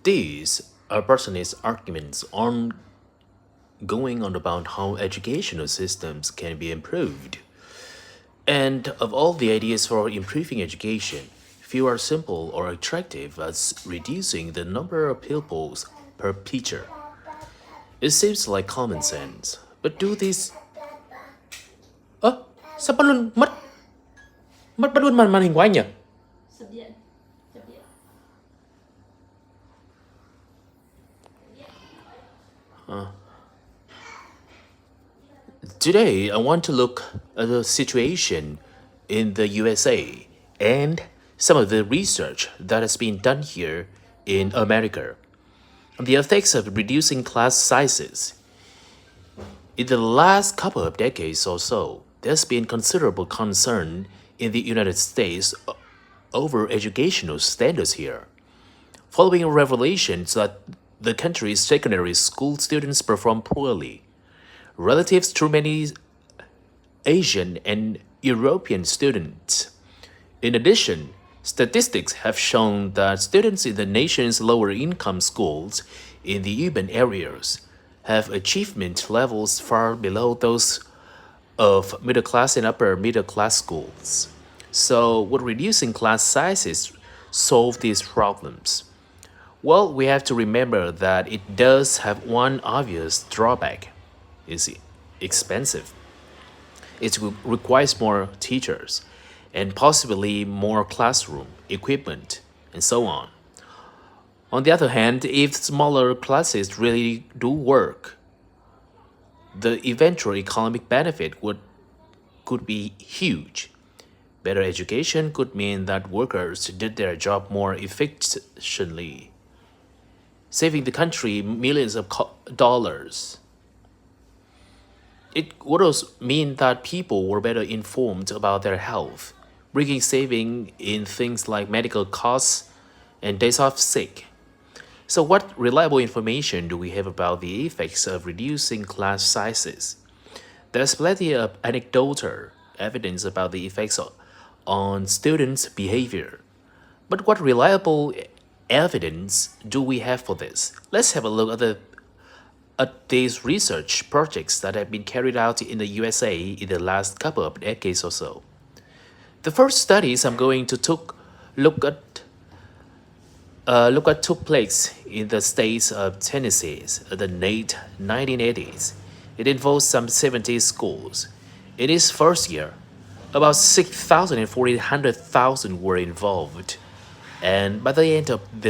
These are passionate arguments on going on about how educational systems can be improved. And of all the ideas for improving education, few are simple or attractive as reducing the number of pupils per teacher. It seems like common sense, but do these... Ơ, sao bắt luôn mất mất bắt luôn màn hình của anh nhỉ? Sập điện. Sập điện. Today, I want to look at the situation in the USA and some of the research that has been done here in America. The effects of reducing class sizes. In the last couple of decades or so, there's been considerable concern in the United States over educational standards here. Following revelations that the country's secondary school students perform poorly, relative to many Asian and European students. In addition, statistics have shown that students in the nation's lower income schools in the urban areas have achievement levels far below those of middle class and upper middle class schools. So, would reducing class sizes solve these problems? Well, we have to remember that it does have one obvious drawback. It's expensive. It requires more teachers and possibly more classroom equipment and so on. On the other hand, if smaller classes really do work, the eventual economic benefit could be huge. Better education could mean that workers did their job more efficiently, saving the country millions of dollars. It would also mean that people were better informed about their health, bringing saving in things like medical costs and days off sick. So, what reliable information do we have about the effects of reducing class sizes? There's plenty of anecdotal evidence about the effects on students' behavior. But what reliable evidence do we have for this? Let's have a look at these research projects that have been carried out in the USA in the last couple of decades or so. The first studies I'm going to look at took place in the states of Tennessee in the late 1980s. It involves some 70 schools. In its first year, about 6,000 and 400,000 were involved, and by the end of the